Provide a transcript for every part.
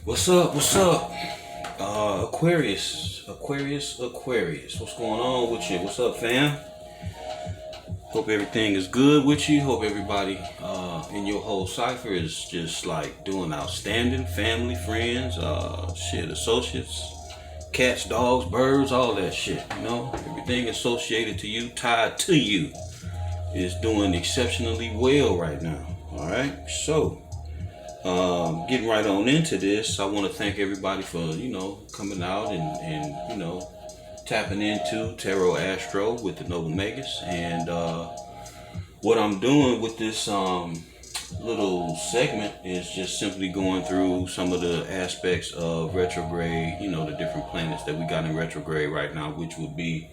What's up? What's up? Aquarius. What's going on with you? What's up, fam? Hope everything is good with you. Hope everybody in your whole cipher is just like doing outstanding. Family, friends, associates, cats, dogs, birds, all that shit. You know, everything associated to you, tied to you, is doing exceptionally well right now. All right, so. Getting right on into this, I want to thank everybody for, coming out and tapping into Tarot Astro with the Noble Magus. And what I'm doing with this little segment is just simply going through some of the aspects of retrograde, the different planets that we got in retrograde right now, which would be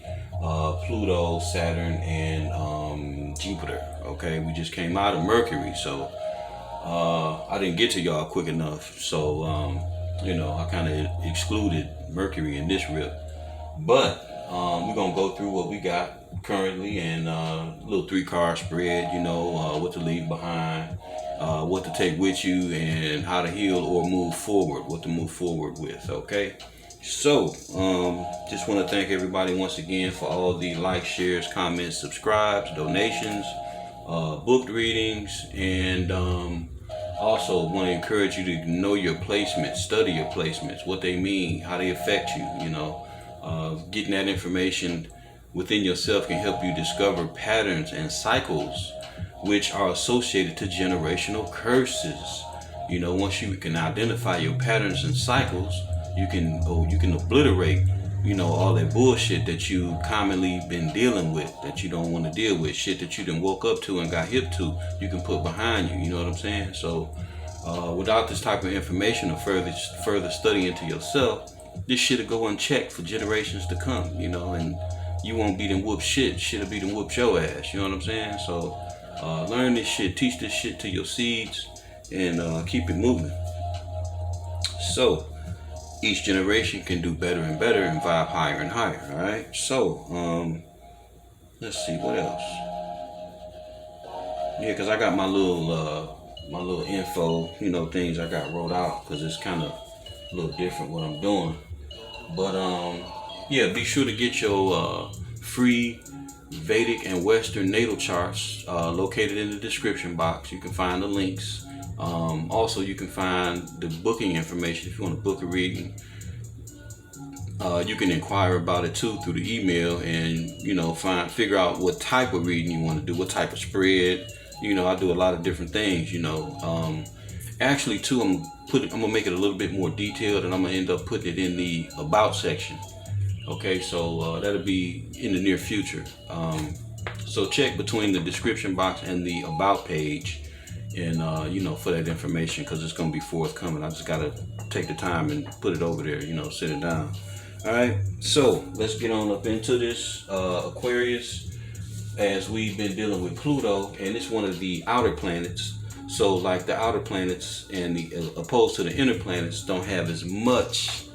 Pluto, Saturn, and Jupiter. Okay, we just came out of Mercury, so I didn't get to y'all quick enough, so I kind of excluded Mercury in this rip. But we're gonna go through what we got currently and a little 3-card spread. What to leave behind, what to take with you, and how to heal or move forward. What to move forward with. Okay. So just want to thank everybody once again for all the likes, shares, comments, subscribes, donations, book readings, and also want to encourage you to know your placements, study your placements, what they mean, how they affect you. Getting that information within yourself can help you discover patterns and cycles which are associated to generational curses. Once you can identify your patterns and cycles, you can obliterate all that bullshit that you commonly been dealing with, that you don't want to deal with, shit that you done woke up to and got hip to, you can put behind you. You know what I'm saying? So without this type of information or further study into yourself, this shit'll go unchecked for generations to come, and you won't be them whoop shit. Shit'll be them whoop your ass. You know what I'm saying? So learn this shit, teach this shit to your seeds, and keep it moving. So each generation can do better and better and vibe higher and higher. All right. So let's see what else. Yeah, because I got my little info, things I got wrote out, because it's kind of a little different what I'm doing. But yeah, be sure to get your free Vedic and Western natal charts located in the description box. You can find the links. Also, you can find the booking information if you want to book a reading. You can inquire about it too through the email, and figure out what type of reading you want to do, what type of spread. I do a lot of different things. Actually, too, I'm gonna make it a little bit more detailed, and I'm gonna end up putting it in the about section. Okay, so that'll be in the near future. So check between the description box and the about page, and for that information, because it's gonna be forthcoming. I just gotta take the time and put it over there, sit it down. All right, so let's get on up into this Aquarius, as we've been dealing with Pluto, and it's one of the outer planets. So like the outer planets and opposed to the inner planets don't have as much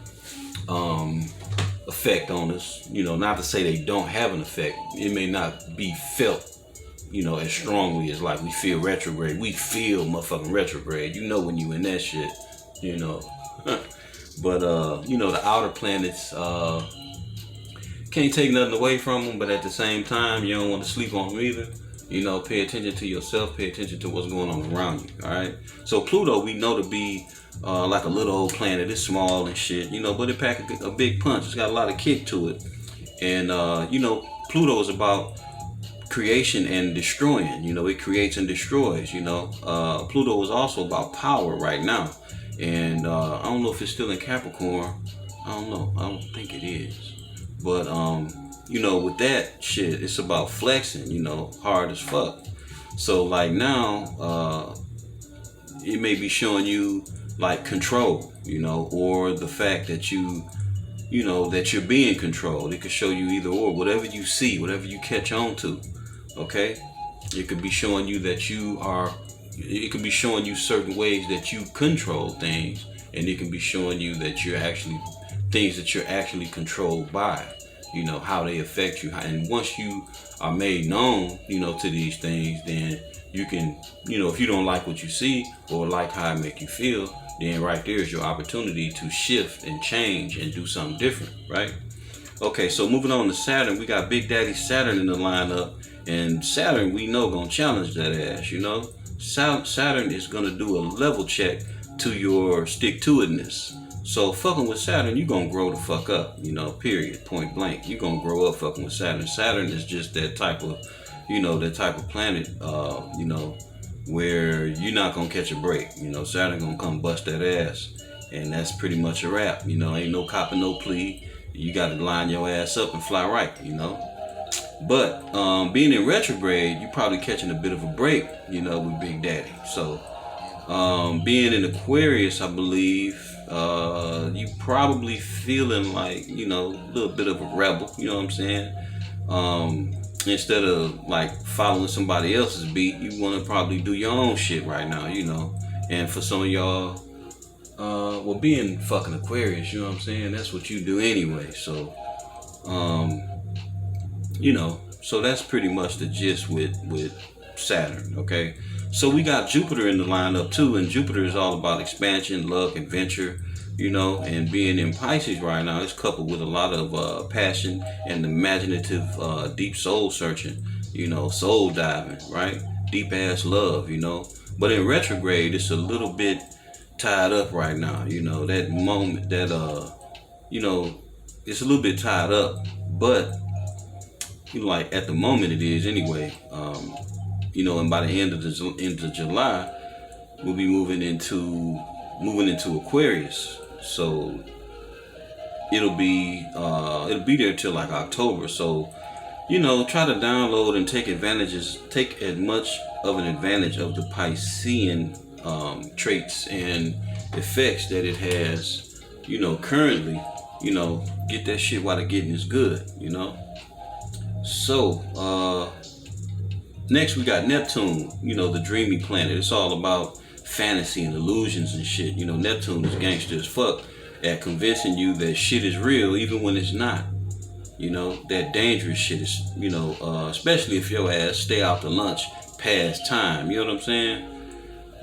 effect on us. Not to say they don't have an effect. It may not be felt as strongly as like we feel retrograde. We feel motherfucking retrograde. When you in that shit, But the outer planets can't take nothing away from them, but at the same time, you don't want to sleep on them either. Pay attention to yourself. Pay attention to what's going on around you. All right. So Pluto, we know to be like a little old planet. It's small and shit, but it packs a big punch. It's got a lot of kick to it, and Pluto is about creation and destroying. It creates and destroys. Pluto is also about power right now, and I don't know if it's still in Capricorn. I don't know. I don't think it is, but with that shit, it's about flexing. Hard as fuck. So like now, it may be showing you like control, or the fact that that you're being controlled. It could show you either or, whatever you see, whatever you catch on to. Okay, it could be showing you that it could be showing you certain ways that you control things, and it can be showing you that you're actually controlled by, how they affect you. And once you are made known, to these things, then you can, if you don't like what you see or like how it make you feel, then right there is your opportunity to shift and change and do something different, right? Okay, so moving on to Saturn, we got Big Daddy Saturn in the lineup, and Saturn, we know, gonna challenge that ass, you know? Saturn is gonna do a level check to your stick-to-itness. So fucking with Saturn, you gonna grow the fuck up, you know, period, point blank. You gonna grow up fucking with Saturn. Saturn is just that type of, you know, that type of planet, you know, where you're not gonna catch a break. You know, Saturn gonna come bust that ass, and that's pretty much a wrap. You know, ain't no cop and no plea. You gotta line your ass up and fly right, you know. But being in retrograde, you're probably catching a bit of a break, you know, with Big Daddy. So being in Aquarius, I believe, you probably feeling like, you know, a little bit of a rebel, you know what I'm saying? Instead of like following somebody else's beat, you want to probably do your own shit right now, you know. And for some of y'all, well, being fucking Aquarius, you know what I'm saying, that's what you do anyway. So you know, so that's pretty much the gist with Saturn. Okay, so we got Jupiter in the lineup too, and Jupiter is all about expansion, luck, adventure, you know. And being in Pisces right now, it's coupled with a lot of passion and imaginative, deep soul searching, you know, soul diving, right? Deep ass love, you know. But in retrograde, it's a little bit tied up right now, you know. That moment, that you know, it's a little bit tied up, but you know, like at the moment it is anyway. You know, and by the end of July, we'll be moving into Aquarius. So it'll be there till like October. So, you know, try to download and take as much of an advantage of the Piscean traits and effects that it has, you know, currently. You know, get that shit while the getting is good, you know. So next we got Neptune, you know, the dreamy planet. It's all about fantasy and illusions and shit. You know, Neptune is gangster as fuck at convincing you that shit is real even when it's not. You know, that dangerous shit is, you know, especially if your ass stay out to lunch past time, you know what I'm saying?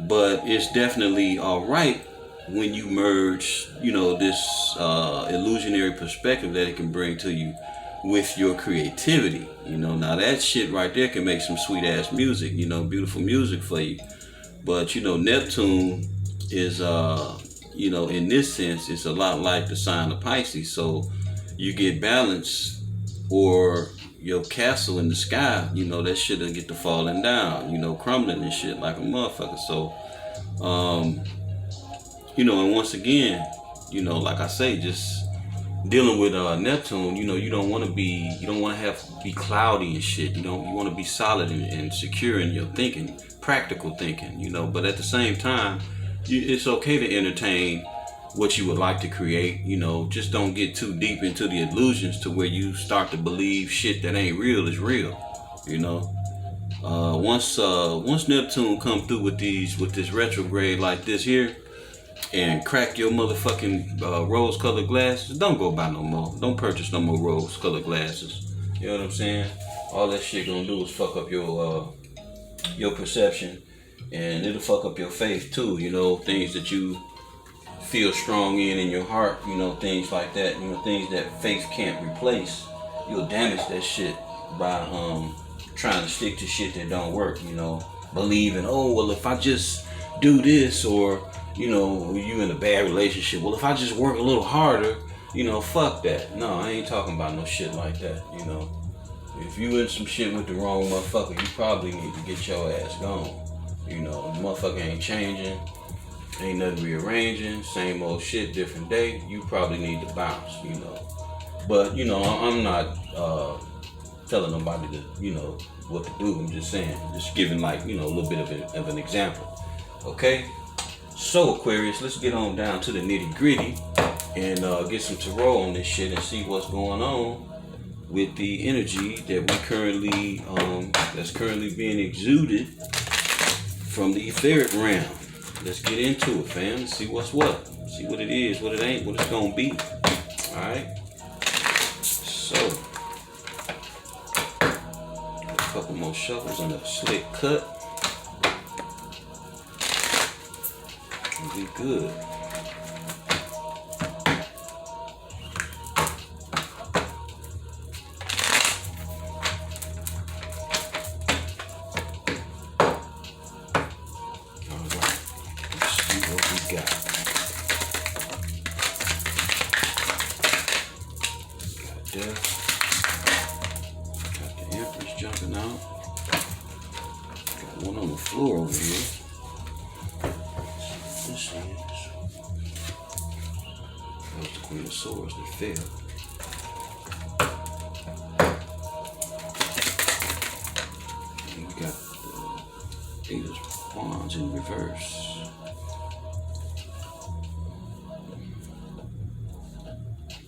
But it's definitely alright when you merge, you know, this illusionary perspective that it can bring to you with your creativity. You know, now that shit right there can make some sweet ass music, you know, beautiful music for you. But you know, Neptune is you know, in this sense, it's a lot like the sign of Pisces. So you get balance, or your castle in the sky, you know, that shit'll get to falling down, you know, crumbling and shit like a motherfucker. So you know, and once again, you know, like I say, just dealing with Neptune, you know, you don't want to be cloudy and shit. You want to be solid and secure in your thinking, practical thinking, you know. But at the same time, it's okay to entertain what you would like to create, you know. Just don't get too deep into the illusions to where you start to believe shit that ain't real is real, you know. Once Neptune come through with this retrograde like this here, and crack your motherfucking rose-colored glasses, don't go buy no more. Don't purchase no more rose-colored glasses. You know what I'm saying? All that shit gonna do is fuck up your perception, and it'll fuck up your faith too. You know, things that you feel strong in your heart. You know, things like that. You know, things that faith can't replace. You'll damage that shit by trying to stick to shit that don't work. You know, believing, oh well, if I just do this, or you know, you in a bad relationship, well, if I just work a little harder, you know, fuck that. No, I ain't talking about no shit like that, you know. If you in some shit with the wrong motherfucker, you probably need to get your ass gone. You know, the motherfucker ain't changing, ain't nothing rearranging, same old shit, different day. You probably need to bounce, you know. But, you know, I'm not telling nobody to, you know, what to do. I'm just saying, just giving like, you know, a little bit of an example, okay? So Aquarius, let's get on down to the nitty gritty and get some tarot on this shit and see what's going on with the energy that we currently, that's currently being exuded from the etheric realm. Let's get into it, fam. Let's see what's what. See what it is, what it ain't, what it's gonna be. All right. So, a couple more shuffles and a slick cut. We good. Floor over here. This is that was the Queen of Swords that fell. And we got the Eight of Wands in reverse.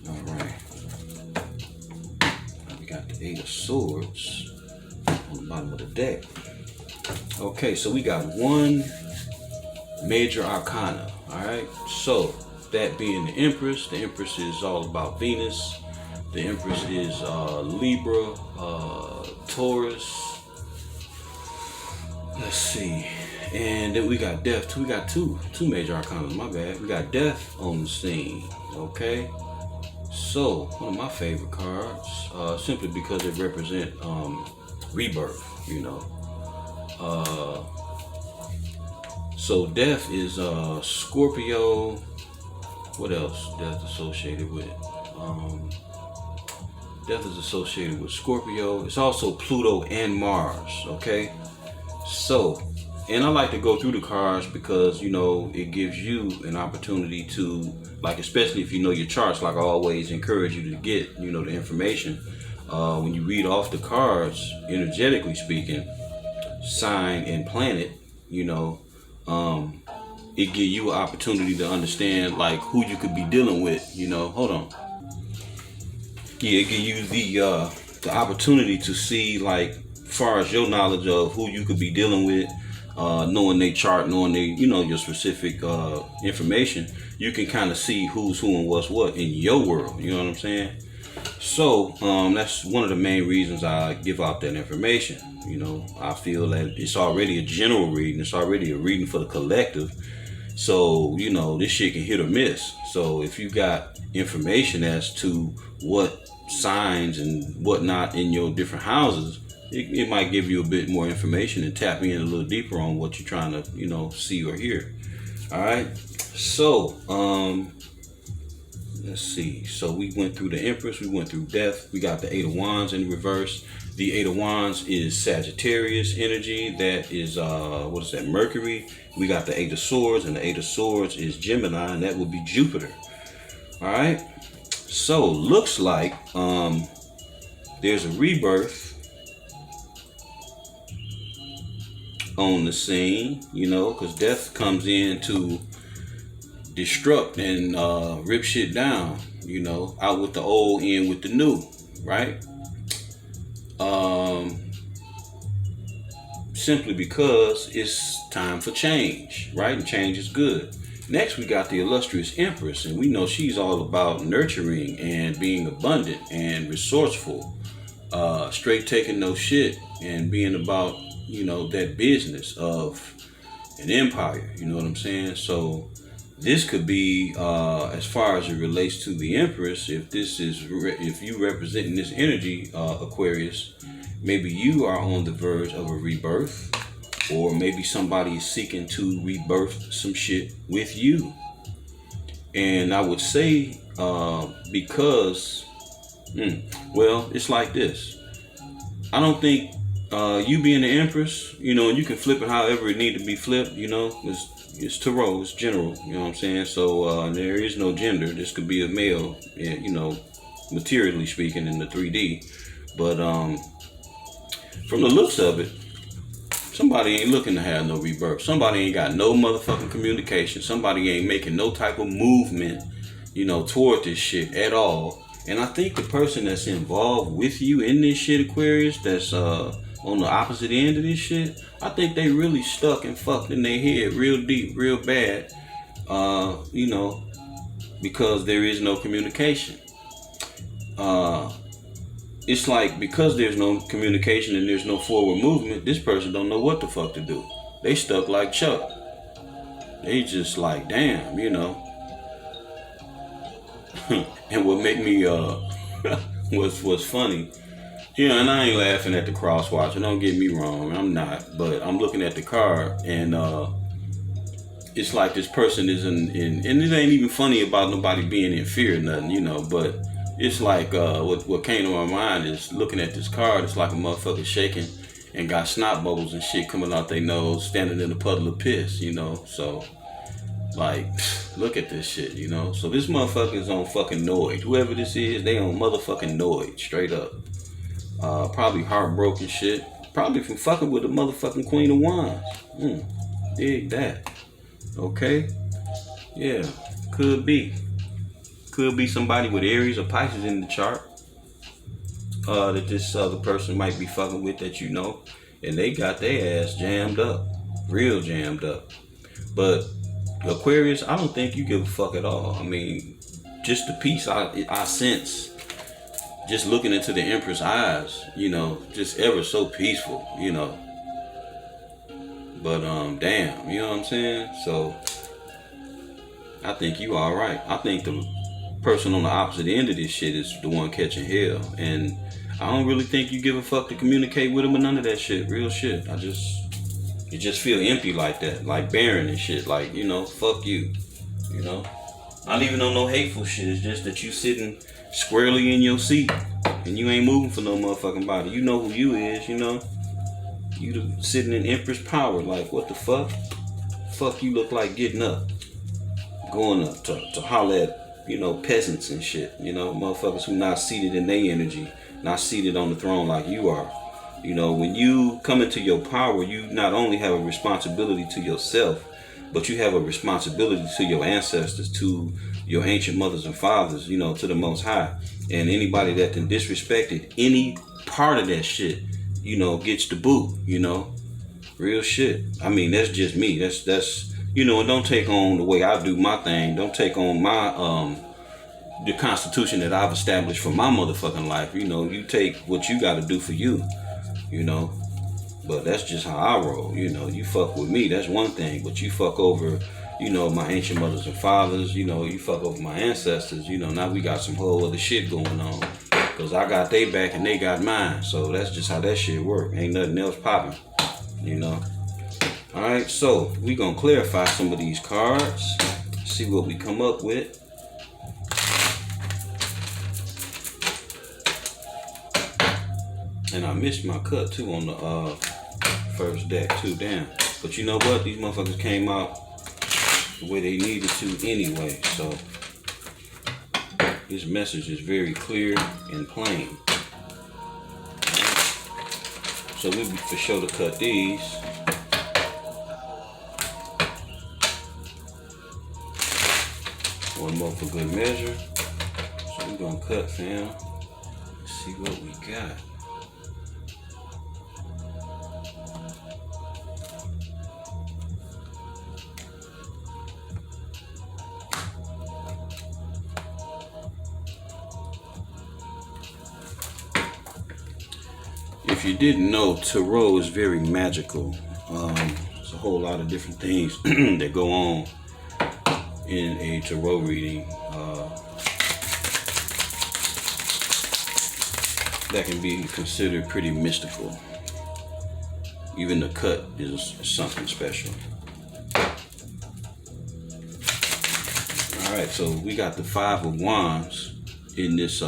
All right. We got the Eight of Swords on the bottom of the deck. Okay, so we got one major arcana, all right? So that being the Empress is all about Venus. The Empress is Libra, Taurus. Let's see. And then we got Death. We got two major arcana, my bad. We got Death on the scene, okay? So one of my favorite cards, simply because it represents rebirth, you know. So Death is Scorpio. What else? Death associated with Death is associated with Scorpio. It's also Pluto and Mars. Okay. So, and I like to go through the cards because, you know, it gives you an opportunity to, like, especially if you know your charts, like I always encourage you to get, you know, the information. When you read off the cards, energetically speaking, sign and planet, you know, it give you an opportunity to understand like who you could be dealing with, you know. Hold on. Yeah, it give you the opportunity to see, like, far as your knowledge of who you could be dealing with, knowing their chart, knowing they, you know, your specific information, you can kind of see who's who and what's what in your world, you know what I'm saying? So that's one of the main reasons I give out that information. You know, I feel that it's already a general reading. It's already a reading for the collective. So, you know, this shit can hit or miss. So if you got information as to what signs and whatnot in your different houses, it might give you a bit more information and tap in a little deeper on what you're trying to, you know, see or hear. All right. So, let's see. So we went through the Empress, we went through Death, we got the Eight of Wands in reverse. The Eight of Wands is Sagittarius energy. That is what is that? Mercury. We got the Eight of Swords, and the Eight of Swords is Gemini, and that would be Jupiter. All right. So looks like there's a rebirth on the scene, you know, because Death comes in to destruct and rip shit down, you know, out with the old, in with the new, right? Simply because it's time for change, right? And change is good. Next, we got the illustrious Empress, and we know she's all about nurturing and being abundant and resourceful, straight taking no shit and being about, you know, that business of an empire, you know what I'm saying? So this could be, as far as it relates to the Empress, if you representing this energy, Aquarius, maybe you are on the verge of a rebirth, or maybe somebody is seeking to rebirth some shit with you. And I would say, because, well, it's like this. I don't think you being the Empress, you know, and you can flip it however it need to be flipped, you know, it's tarot, it's general, you know what I'm saying? So there is no gender. This could be a male, you know, materially speaking in the 3D. But from the looks of it, somebody ain't looking to have no rebirth. Somebody ain't got no motherfucking communication. Somebody ain't making no type of movement, you know, toward this shit at all. And I think the person that's involved with you in this shit, Aquarius, that's on the opposite end of this shit, I think they really stuck and fucked in their head real deep, real bad, you know, because there is no communication. It's like, because there's no communication and there's no forward movement, this person don't know what the fuck to do. They stuck like Chuck. They just like, damn, you know. And what make me what's funny, yeah, and I ain't laughing at the cross watcher, don't get me wrong, I'm not, but I'm looking at the card, and it's like this person is in and it ain't even funny about nobody being in fear or nothing, you know, but it's like what came to my mind is looking at this card, it's like a motherfucker shaking and got snot bubbles and shit coming out their nose, standing in a puddle of piss, you know. So like, look at this shit, you know. So this motherfucker is on fucking Noid. Whoever this is, they on motherfucking Noid, straight up. Probably heartbroken shit. Probably from fucking with the motherfucking Queen of Wands. Dig that. Okay. Yeah. Could be. Could be somebody with Aries or Pisces in the chart. That this other person might be fucking with that you know. And they got their ass jammed up. Real jammed up. But Aquarius, I don't think you give a fuck at all. I mean, just the peace I sense, just looking into the Empress eyes, you know, just ever so peaceful, you know. But damn, you know what I'm saying? So I think you all right. I think the person on the opposite end of this shit is the one catching hell, and I don't really think you give a fuck to communicate with them or none of that shit. Real shit. You just feel empty like that, like barren and shit. Like, you know, fuck you. You know, not even on no hateful shit. It's just that you sitting squarely in your seat and you ain't moving for no motherfucking body. You know who you is. You know, you sitting in Empress power. Like, what the fuck? Fuck you look like getting up, going up to holler at, you know, peasants and shit. You know, motherfuckers who not seated in their energy, not seated on the throne like you are. You know, when you come into your power, you not only have a responsibility to yourself, but you have a responsibility to your ancestors, to your ancient mothers and fathers, you know, to the Most High. And anybody that then disrespected any part of that shit, you know, gets the boot, you know. Real shit. I mean, that's just me. That's you know, and don't take on the way I do my thing. Don't take on my the constitution that I've established for my motherfucking life. You know, you take what you got to do for you. You know, but that's just how I roll. You know, you fuck with me, that's one thing, but you fuck over, you know, my ancient mothers and fathers, you know, you fuck over my ancestors, you know, now we got some whole other shit going on, because I got they back and they got mine, so that's just how that shit work. Ain't nothing else popping, you know. Alright, so we gonna clarify some of these cards, see what we come up with. And I missed my cut too on the first deck too, damn. But you know what? These motherfuckers came out the way they needed to anyway. So this message is very clear and plain. So we'll be for sure to cut these. One more for good measure. So we're gonna cut, fam. Let's see what we got. If you didn't know, tarot is very magical. There's a whole lot of different things that go on in a tarot reading that can be considered pretty mystical. Even the cut is something special. Alright, so we got the Five of Wands in this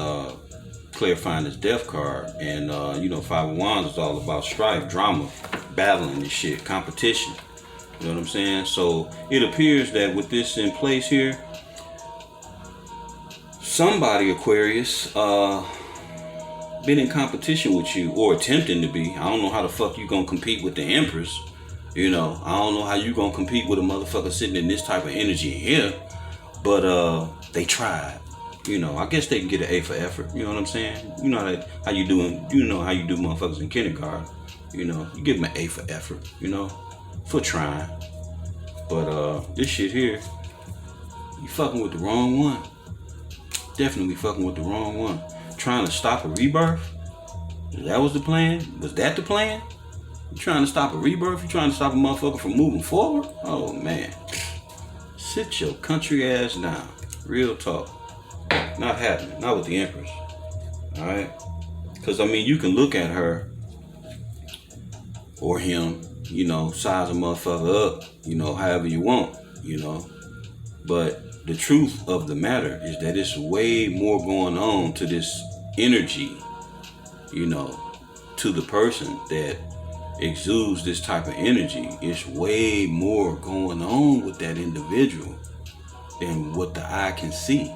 clarifying this death card, and you know, Five of Wands is all about strife, drama, battling and shit, competition. You know what I'm saying? So it appears that with this in place here, somebody, Aquarius, been in competition with you, or attempting to be. I don't know how the fuck you gonna compete with the Empress. You know, I don't know how you gonna compete with a motherfucker sitting in this type of energy here. But they tried. You know, I guess they can get an A for effort. You know what I'm saying? You know how you doing? You know how you do motherfuckers in kindergarten. You know, you give them an A for effort. You know, for trying. But this shit here, you fucking with the wrong one. Definitely fucking with the wrong one. Trying to stop a rebirth? That was the plan? Was that the plan? You trying to stop a rebirth? You trying to stop a motherfucker from moving forward? Oh man. Sit your country ass down. Real talk. Not happening. Not with the Empress. Alright? Because, I mean, you can look at her or him, you know, size a motherfucker up, you know, however you want, you know. But the truth of the matter is that it's way more going on to this energy, you know, to the person that exudes this type of energy. It's way more going on with that individual than what the eye can see.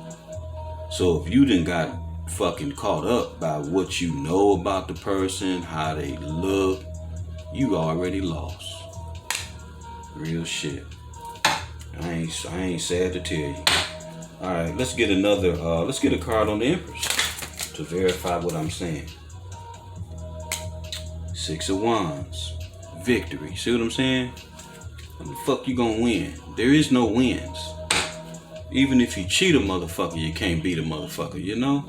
So if you done got fucking caught up by what you know about the person, how they look, you already lost. Real shit. I ain't sad to tell you. Alright, let's get another let's get a card on the Empress to verify what I'm saying. Six of Wands. Victory. See what I'm saying? When the fuck you gonna win? There is no wins. Even if you cheat a motherfucker, you can't beat a motherfucker, you know?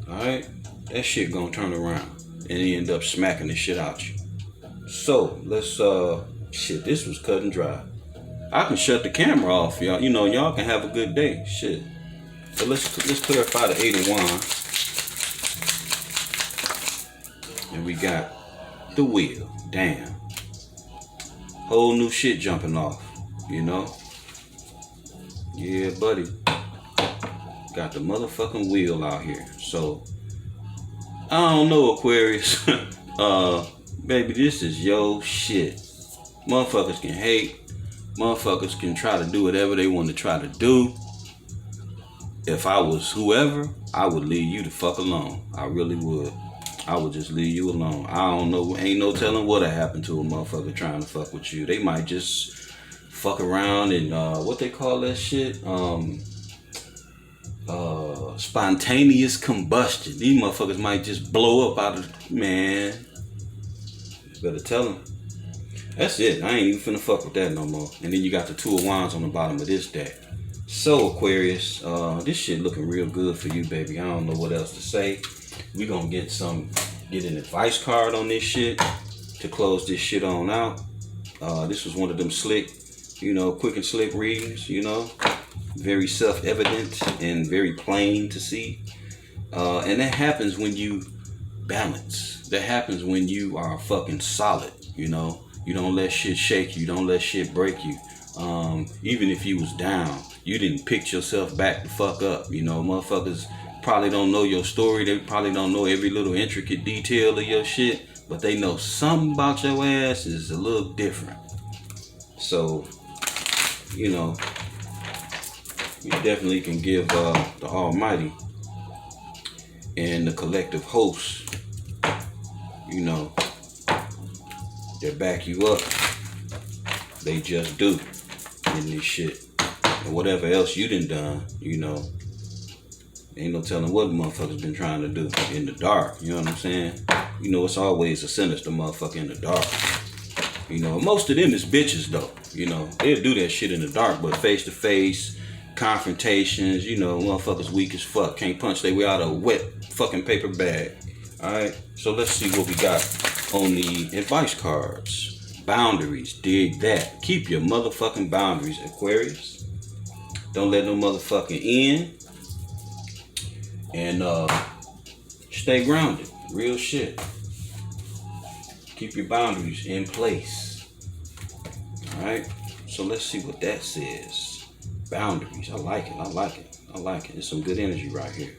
Alright? That shit gonna turn around and he end up smacking the shit out you. So, let's shit, this was cut and dry. I can shut the camera off, y'all. You know, y'all can have a good day. Shit. So let's clarify the 8 of Wands. And we got the Wheel. Damn. Whole new shit jumping off, you know? Yeah, buddy. Got the motherfucking wheel out here. So, I don't know, Aquarius. Baby, this is your shit. Motherfuckers can hate. Motherfuckers can try to do whatever they want to try to do. If I was whoever, I would leave you the fuck alone. I really would. I would just leave you alone. I don't know. Ain't no telling what'll happen to a motherfucker trying to fuck with you. They might just fuck around and what they call that shit? Spontaneous combustion. These motherfuckers might just blow up out of, man. Better tell them. That's it. I ain't even finna fuck with that no more. And then you got the 2 of Wands on the bottom of this deck. So, Aquarius, this shit looking real good for you, baby. I don't know what else to say. We gonna get an advice card on this shit to close this shit on out. This was one of them slick, you know, quick and slick readings, you know. Very self-evident and very plain to see. And that happens when you balance. That happens when you are fucking solid, you know. You don't let shit shake you. You don't let shit break you. Even if you was down, you didn't pick yourself back the fuck up. You know, motherfuckers probably don't know your story. They probably don't know every little intricate detail of your shit. But they know something about your ass is a little different. So, you know, you definitely can give the Almighty and the collective hosts, you know, that back you up. They just do in this shit. And whatever else you done, you know, ain't no telling what motherfuckers been trying to do in the dark. You know what I'm saying? You know, it's always a sinister motherfucker in the dark. You know, most of them is bitches though. You know, they'll do that shit in the dark, but face to face confrontations, you know, motherfuckers weak as fuck. Can't punch their way out of a wet fucking paper bag. Alright, so let's see what we got on the advice cards. Boundaries, dig that. Keep your motherfucking boundaries, Aquarius. Don't let no motherfucking in. And stay grounded. Real shit. Keep your boundaries in place. Alright, so let's see what that says. Boundaries, I like it, I like it, I like it. It's some good energy right here.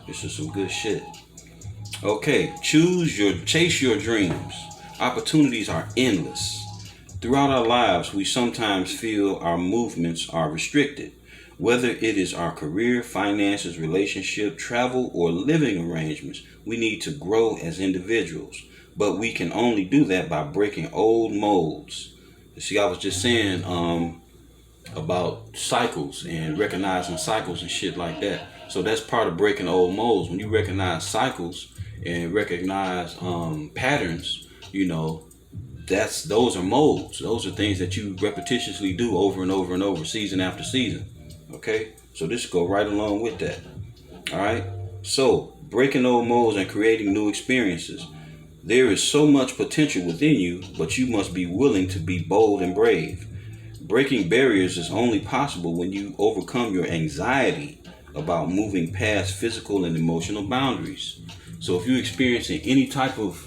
This is some good shit. Okay, chase your dreams. Opportunities are endless. Throughout our lives, we sometimes feel our movements are restricted. Whether it is our career, finances, relationship, travel, or living arrangements, we need to grow as individuals. But we can only do that by breaking old molds. You see, I was just saying about cycles and recognizing cycles and shit like that. So that's part of breaking old molds. When you recognize cycles and recognize patterns, you know, those are molds. Those are things that you repetitiously do over and over and over, season after season. Okay, so this go right along with that. All right, so breaking old molds and creating new experiences. There is so much potential within you, but you must be willing to be bold and brave. Breaking barriers is only possible when you overcome your anxiety about moving past physical and emotional boundaries. So if you're experiencing any type of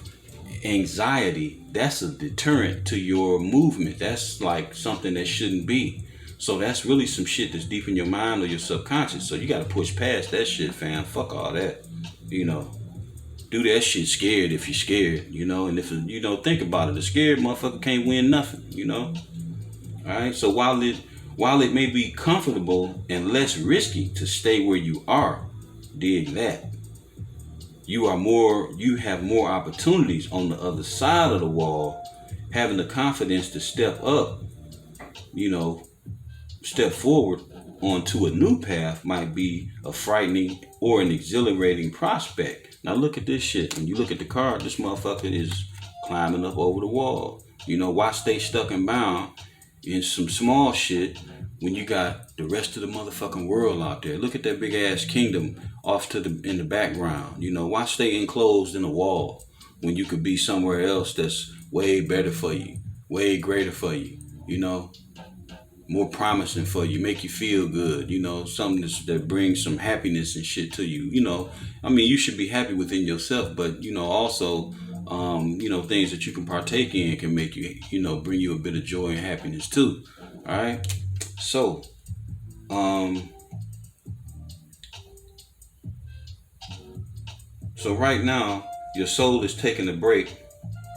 anxiety, that's a deterrent to your movement. That's like something that shouldn't be. So that's really some shit that's deep in your mind or your subconscious. So you got to push past that shit, fam. Fuck all that. You know, do that shit scared if you're scared, you know. And if you don't think about it, a scared motherfucker can't win nothing, you know. All right. So while it may be comfortable and less risky to stay where you are, dig that. You have more opportunities on the other side of the wall. Having the confidence to step up, you know, step forward onto a new path might be a frightening or an exhilarating prospect. Now look at this shit. When you look at the card, this motherfucker is climbing up over the wall. You know, why stay stuck and bound in some small shit when you got the rest of the motherfucking world out there? Look at that big ass kingdom off in the background. You know, why stay enclosed in a wall when you could be somewhere else that's way better for you, way greater for you, you know, more promising for you, make you feel good, you know, something that brings some happiness and shit to you, you know. I mean, you should be happy within yourself, but, you know, also, you know, things that you can partake in can make you, you know, bring you a bit of joy and happiness too. All right. So, so right now, your soul is taking a break.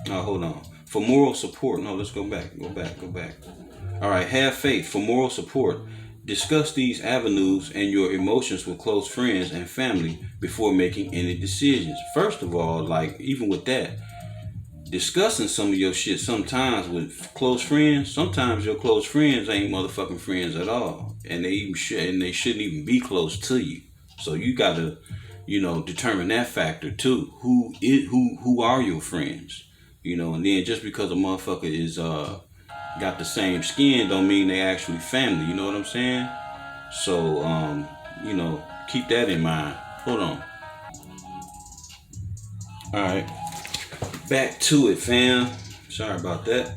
Hold on. For moral support. No, let's go back. All right. Have faith. For moral support, discuss these avenues and your emotions with close friends and family before making any decisions. First of all, like, even with that, discussing some of your shit sometimes with close friends, sometimes your close friends ain't motherfucking friends at all. And they shouldn't even be close to you. So you gotta, you know, determine that factor too. Who are your friends? You know, and then just because a motherfucker is got the same skin don't mean they actually family, you know what I'm saying? So you know, keep that in mind. Hold on. Alright. Back to it, fam. Sorry about that.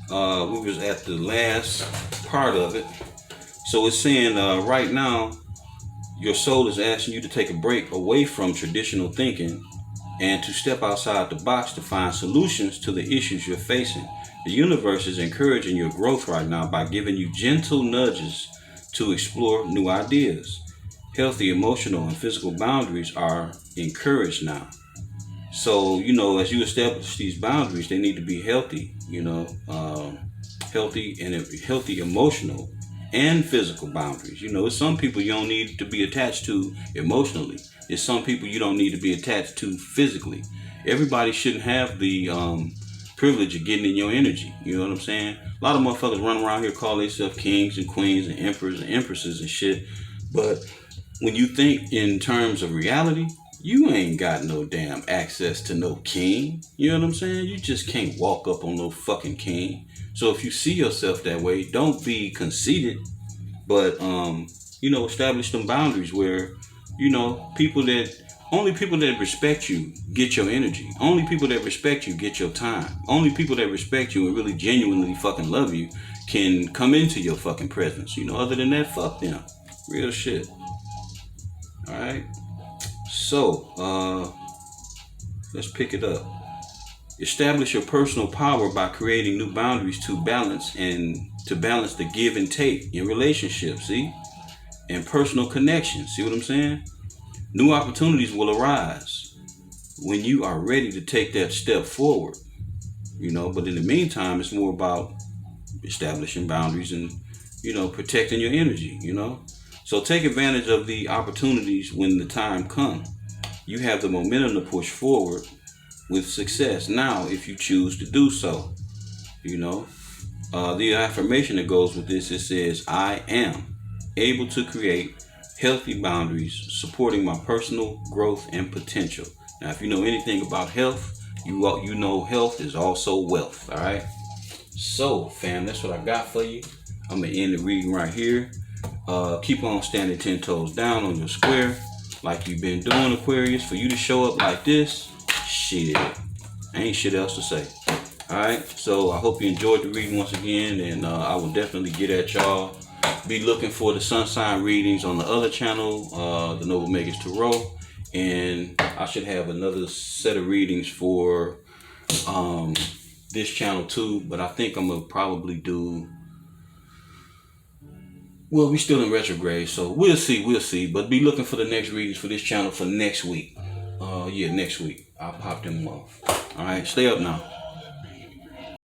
We was at the last part of it. So it's saying right now your soul is asking you to take a break away from traditional thinking and to step outside the box to find solutions to the issues you're facing. The universe is encouraging your growth right now by giving you gentle nudges to explore new ideas. Healthy emotional and physical boundaries are encouraged now. So, you know, as you establish these boundaries, they need to be healthy, you know, healthy emotional and physical boundaries. You know, it's some people you don't need to be attached to emotionally. It's some people you don't need to be attached to physically. Everybody shouldn't have the privilege of getting in your energy. You know what I'm saying? A lot of motherfuckers run around here call themselves kings and queens and emperors and empresses and shit. But when you think in terms of reality, you ain't got no damn access to no king. You know what I'm saying? You just can't walk up on no fucking king. So if you see yourself that way, don't be conceited, but you know, establish some boundaries where, you know, only people that respect you get your energy. Only people that respect you get your time. Only people that respect you and really genuinely fucking love you can come into your fucking presence. You know, other than that, fuck them. Real shit. Alright. So, let's pick it up. Establish your personal power by creating new boundaries to balance the give and take in relationships, see? And personal connections, see what I'm saying? New opportunities will arise when you are ready to take that step forward, you know, but in the meantime, it's more about establishing boundaries and, you know, protecting your energy, you know? So take advantage of the opportunities when the time comes. You have the momentum to push forward with success now if you choose to do so, you know? The affirmation that goes with this, it says, I am able to create healthy boundaries supporting my personal growth and potential. Now, if you know anything about health, you know health is also wealth, all right? So, fam, that's what I got for you. I'm going to end the reading right here. Keep on standing 10 toes down on your square like you've been doing, Aquarius. For you to show up like this, shit, ain't shit else to say. Alright, so I hope you enjoyed the reading once again, and I will definitely get at y'all. Be looking for the sun sign readings on the other channel, the Noble Magus Tarot, and I should have another set of readings for this channel too, but I think I'm gonna probably do, well, we're still in retrograde, so we'll see, but be looking for the next readings for this channel for next week. Yeah, next week I'll pop them off. All right, stay up now.